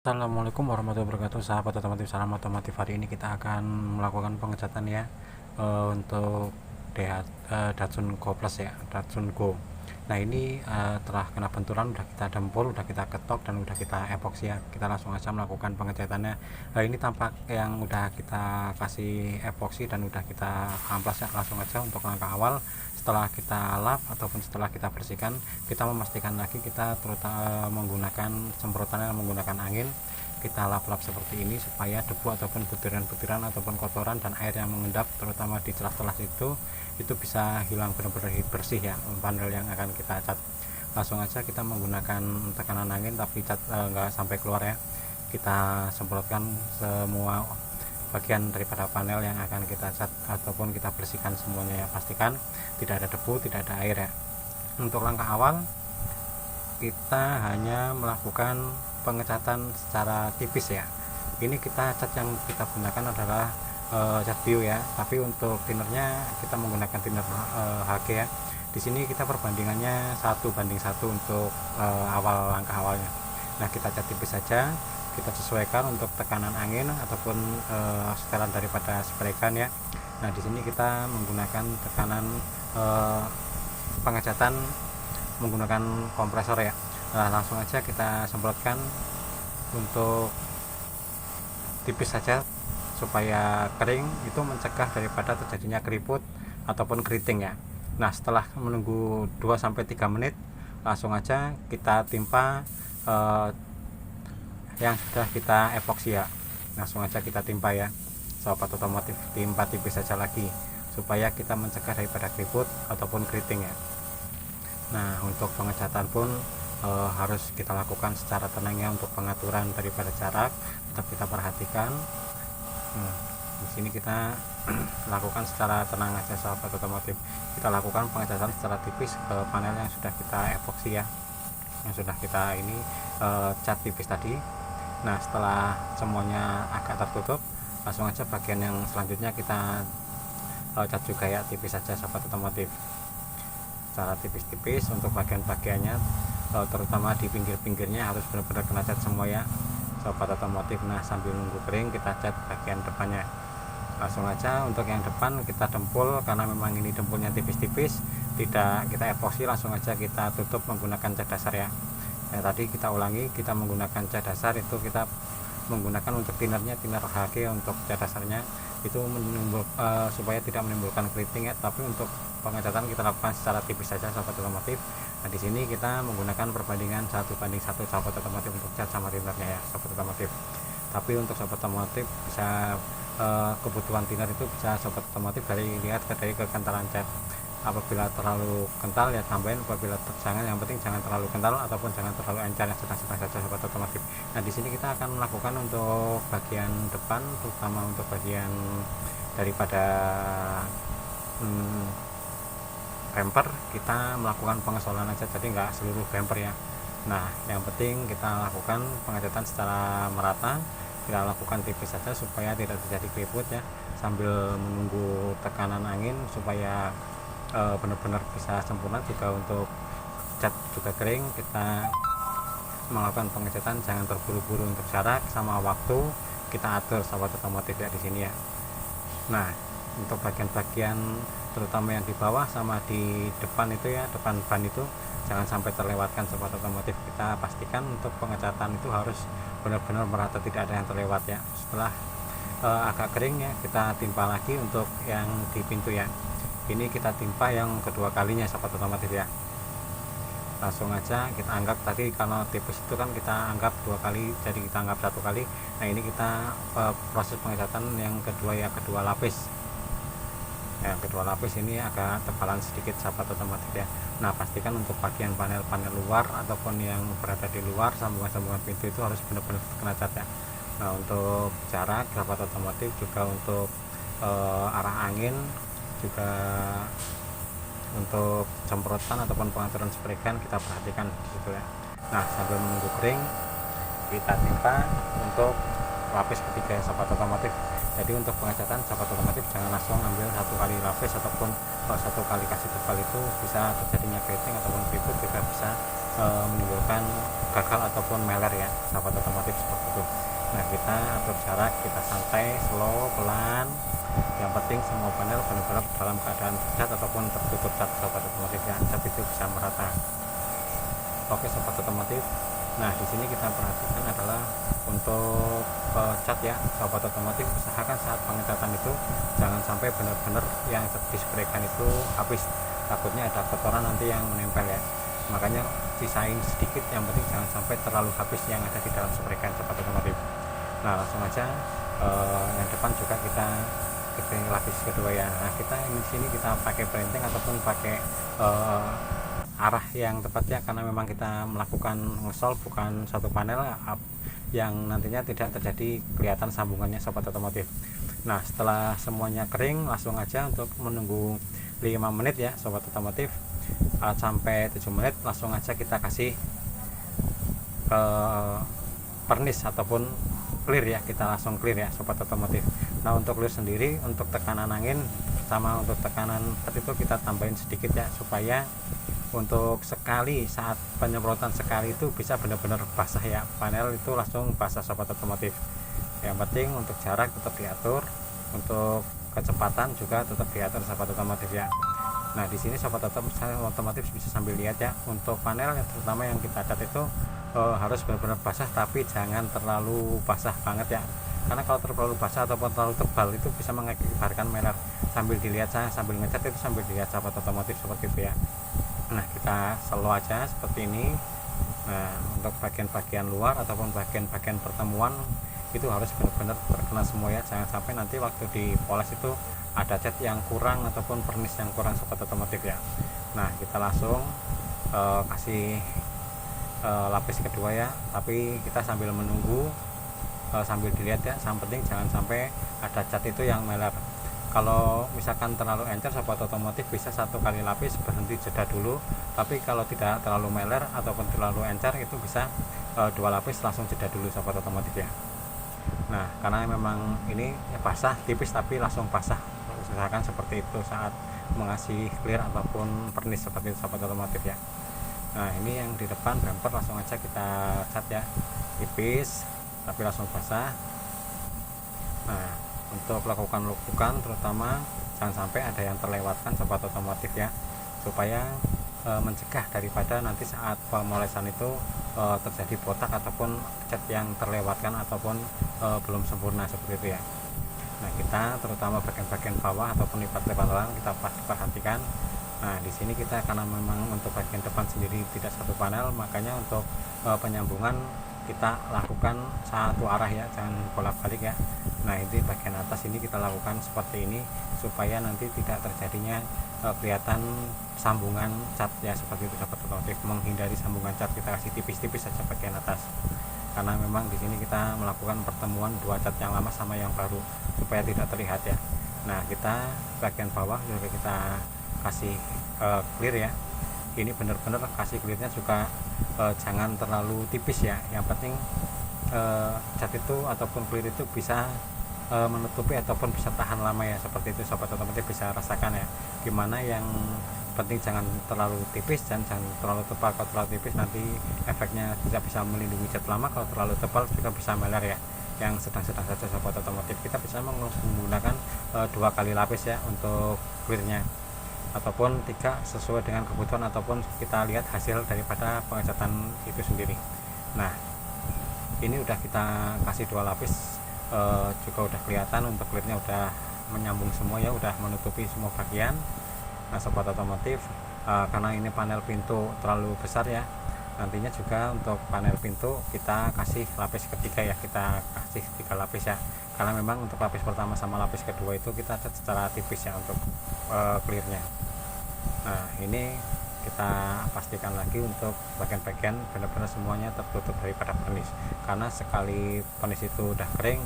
Assalamualaikum warahmatullahi wabarakatuh, sahabat otomotif salam otomotif. Hari ini kita akan melakukan pengecatan ya, untuk Datsun Go Plus ya, Datsun Go. Nah ini telah kena benturan, udah kita dempul, udah kita ketok, dan udah kita epoksi ya. Kita langsung aja melakukan pengecatannya. Ini tampak yang udah kita kasih epoksi dan udah kita amplas ya. Langsung aja untuk langkah awal, setelah kita lap ataupun setelah kita bersihkan, kita memastikan lagi kita terutama menggunakan semprotannya menggunakan angin. Kita lap-lap seperti ini supaya debu ataupun butiran-butiran ataupun kotoran dan air yang mengendap terutama di celah-celah itu bisa hilang benar-benar bersih ya panel yang akan kita cat. Langsung aja kita menggunakan tekanan angin, tapi cat nggak sampai keluar ya. Kita semprotkan semua bagian daripada panel yang akan kita cat ataupun kita bersihkan semuanya ya. Pastikan tidak ada debu, tidak ada air ya. Untuk langkah awal kita hanya melakukan pengecatan secara tipis ya. Ini kita cat yang kita gunakan adalah cat bio ya, tapi untuk thinnernya kita menggunakan thinner HG ya. Di sini kita perbandingannya 1:1 untuk langkah awalnya. Nah kita cat tipis saja, kita sesuaikan untuk tekanan angin ataupun setelan daripada spray gun ya. Nah di sini kita menggunakan tekanan pengecatan menggunakan kompresor ya. Nah langsung aja kita semprotkan untuk tipis saja supaya kering, itu mencegah daripada terjadinya keriput ataupun keriting ya. Nah setelah menunggu 2-3 menit, langsung aja kita timpa yang sudah kita epoksi ya. Langsung aja kita timpa ya, sobat otomotif, timpa tipis saja lagi supaya kita mencegah daripada keriput ataupun keriting ya. Nah untuk pengecatan pun harus kita lakukan secara tenang ya. Untuk pengaturan daripada jarak tetap kita perhatikan. Di sini kita lakukan secara tenang aja sahabat otomotif. Kita lakukan pengecatan secara tipis ke panel yang sudah kita epoksi ya, yang sudah kita ini cat tipis tadi. Nah setelah semuanya agak tertutup, langsung aja bagian yang selanjutnya kita cat juga ya, tipis saja sahabat otomotif, secara tipis-tipis. Untuk bagian-bagiannya terutama di pinggir-pinggirnya harus benar-benar kena cat semua ya sobat otomotif. Nah sambil nunggu kering kita cat bagian depannya. Langsung aja untuk yang depan kita dempul, karena memang ini dempulnya tipis-tipis, tidak kita epoksi, langsung aja kita tutup menggunakan cat dasar ya. Tadi kita ulangi, kita menggunakan cat dasar itu kita menggunakan untuk thinnernya thinner HG. Untuk cat dasarnya itu supaya tidak menimbulkan keriting ya, tapi untuk pengecatan kita lakukan secara tipis saja sahabat otomotif. Nah di sini kita menggunakan perbandingan 1:1 sahabat otomotif untuk cat sama thinnernya ya sahabat otomotif. Tapi untuk sahabat otomotif bisa kebutuhan thinner itu bisa sahabat otomotif dari kekentalan cat. Apabila terlalu kental ya tambahin, apabila yang penting jangan terlalu kental ataupun jangan terlalu encer, yang sedang-sedang saja sahabat otomotif. Nah di sini kita akan melakukan untuk bagian depan, terutama untuk bagian daripada bumper, kita melakukan pengesolan aja, jadi nggak seluruh bumper ya. Nah yang penting kita lakukan pengecatan secara merata, kita lakukan tipis saja supaya tidak terjadi keriput ya, sambil menunggu tekanan angin supaya benar-benar bisa sempurna. Juga untuk cat juga kering, kita melakukan pengecatan jangan terburu-buru. Untuk jarak sama waktu kita atur sahabat otomotif ya di sini ya. Nah untuk bagian-bagian terutama yang di bawah sama di depan itu ya, depan ban itu jangan sampai terlewatkan sahabat otomotif. Kita pastikan untuk pengecatan itu harus benar-benar merata, tidak ada yang terlewat ya. Setelah agak kering ya, kita timpa lagi untuk yang di pintu ya. Ini kita timpa yang kedua kalinya sahabat otomotif ya. Langsung aja kita anggap tadi kalau tipis itu kan kita anggap 2 kali, jadi kita anggap 1 kali. Nah ini kita proses pengecatan yang kedua ya, kedua lapis ya. Kedua lapis ini agak tebalan sedikit sahabat otomotif ya. Nah pastikan untuk bagian panel-panel luar ataupun yang berada di luar sambungan-sambungan pintu itu harus benar-benar kena cat ya. Nah untuk jarak sahabat otomotif, juga untuk arah angin, juga untuk semprotan ataupun pengaturan spray gun kita perhatikan gitu ya. Nah sambil menunggu kering kita timpa untuk lapis ketiga ya sobat otomotif. Jadi untuk pengecatan sobat otomotif jangan langsung ambil satu kali lapis ataupun satu kali kasih tebal, itu bisa terjadinya keriting ataupun keriput, juga bisa menimbulkan gagal ataupun meler ya sobat otomotif, seperti itu. Nah, kita atur jarak, kita santai, slow, pelan. Yang penting semua panel benar-benar dalam keadaan tercat ataupun tertutup cat sobat otomotif ya, cat itu bisa merata. Oke sobat otomotif, nah di sini kita perhatikan adalah untuk cat ya sobat otomotif, usahakan saat pengecatan itu jangan sampai benar-benar yang dispraykan itu habis, takutnya ada kotoran nanti yang menempel ya. Makanya sisain sedikit, yang penting jangan sampai terlalu habis yang ada di dalam spraykan sobat otomotif. Nah, langsung aja yang depan juga kita lapis kedua ya. Nah, kita di sini kita pakai printing ataupun pakai arah yang tepat ya, karena memang kita melakukan ngesol bukan satu panel yang nantinya tidak terjadi kelihatan sambungannya sobat otomotif. Nah, setelah semuanya kering, langsung aja untuk menunggu 5 menit ya sobat otomotif, sampai 7 menit langsung aja kita kasih pernis ataupun clear ya, kita langsung clear ya sobat otomotif. Nah, untuk clear sendiri, untuk tekanan angin sama untuk tekanan cat itu kita tambahin sedikit ya, supaya untuk sekali saat penyemprotan sekali itu bisa benar-benar basah ya, panel itu langsung basah sobat otomotif. Yang penting untuk jarak tetap diatur, untuk kecepatan juga tetap diatur sobat otomotif ya. Nah, di sini sobat otomotif bisa sambil lihat ya, untuk panel yang terutama yang kita cat itu harus benar-benar basah, tapi jangan terlalu basah banget ya, karena kalau terlalu basah ataupun terlalu tebal itu bisa mengakibatkan meler. Sambil dilihat, saya sambil ngecat itu sambil dilihat sobat otomotif seperti itu ya. Nah, kita slow aja seperti ini. Nah, untuk bagian-bagian luar ataupun bagian-bagian pertemuan itu harus benar-benar terkena semua ya, jangan sampai nanti waktu dipoles itu ada cat yang kurang ataupun pernis yang kurang sobat otomotif ya. Nah, kita langsung kasih lapis kedua ya, tapi kita sambil menunggu, sambil dilihat ya, yang penting jangan sampai ada cat itu yang meler. Kalau misalkan terlalu encer sobat otomotif bisa satu kali lapis berhenti jeda dulu, tapi kalau tidak terlalu meler ataupun terlalu encer itu bisa 2 lapis langsung jeda dulu sobat otomotif ya. Nah, karena memang ini ya basah tipis tapi langsung basah, usahakan seperti itu saat mengasih clear ataupun pernis seperti itu sobat otomotif ya. Nah, ini yang di depan bumper langsung aja kita cat ya, tipis tapi langsung basah. Nah, untuk lakukan lukukan terutama jangan sampai ada yang terlewatkan sobat otomotif ya, supaya mencegah daripada nanti saat pemolesan itu terjadi botak ataupun cat yang terlewatkan ataupun belum sempurna seperti itu ya. Nah, kita terutama bagian-bagian bawah ataupun lipat-lipat lang kita pasti perhatikan. Nah, di sini kita karena memang untuk bagian depan sendiri tidak satu panel, makanya untuk penyambungan kita lakukan satu arah ya, jangan bolak-balik ya. Nah, ini bagian atas ini kita lakukan seperti ini supaya nanti tidak terjadinya kelihatan sambungan cat ya, seperti itu dapat otomotif. Menghindari sambungan cat kita kasih tipis-tipis saja bagian atas, karena memang di sini kita melakukan pertemuan 2 cat yang lama sama yang baru supaya tidak terlihat ya. Nah, kita bagian bawah juga kita kasih clear ya. Ini benar-benar kasih clearnya juga jangan terlalu tipis ya, yang penting cat itu ataupun clear itu bisa menutupi ataupun bisa tahan lama ya, seperti itu sobat otomotif bisa rasakan ya. Gimana yang penting jangan terlalu tipis dan jangan terlalu tebal. Kalau terlalu tipis nanti efeknya tidak bisa melindungi cat lama, kalau terlalu tebal juga bisa meler ya. Yang sedang-sedang saja sobat otomotif, kita bisa menggunakan 2 kali lapis ya untuk clearnya, ataupun 3 sesuai dengan kebutuhan ataupun kita lihat hasil daripada pengecatan itu sendiri. Nah, ini udah kita kasih 2 lapis, juga udah kelihatan untuk clearnya udah menyambung semua ya, udah menutupi semua bagian. Nah, sobat otomotif, karena ini panel pintu terlalu besar ya, nantinya juga untuk panel pintu kita kasih lapis ketiga ya, kita kasih 3 lapis ya, karena memang untuk lapis pertama sama lapis kedua itu kita cat secara tipis ya untuk clearnya. Nah, ini kita pastikan lagi untuk bagian-bagian benar-benar semuanya tertutup daripada pernis, karena sekali pernis itu udah kering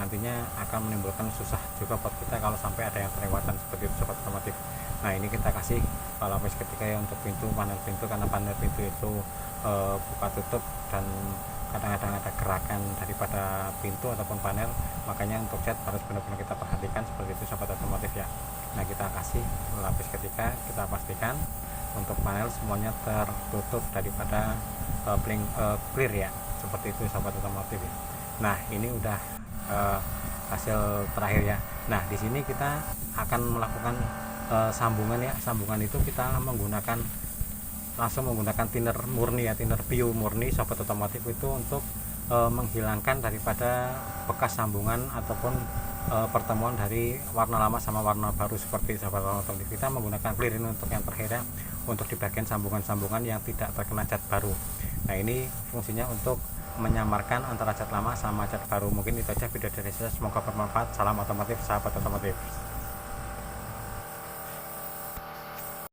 nantinya akan menimbulkan susah juga buat kita kalau sampai ada yang terlewatan seperti itu sobat otomotif. Nah, ini kita kasih lapis ketiga ya untuk pintu, panel pintu, karena panel pintu itu buka tutup dan kadang-kadang ada gerakan daripada pintu ataupun panel, makanya untuk cat harus benar-benar kita perhatikan seperti itu sobat otomotif ya. Nah, kita kasih lapis ketiga, kita pastikan untuk panel semuanya tertutup daripada clear ya, seperti itu sobat otomotif ya. Nah, ini udah hasil terakhir ya. Nah, di sini kita akan melakukan sambungan ya. Sambungan itu kita langsung menggunakan thinner murni ya, thinner bio murni sobat otomotif itu untuk menghilangkan daripada bekas sambungan ataupun pertemuan dari warna lama sama warna baru seperti sobat otomotif. Kita menggunakan clear ini untuk yang terakhir ya, untuk di bagian sambungan-sambungan yang tidak terkena cat baru. Nah, ini fungsinya untuk menyamarkan antara cat lama sama cat baru. Mungkin itu aja video dari saya, semoga bermanfaat. Salam otomotif sahabat otomotif.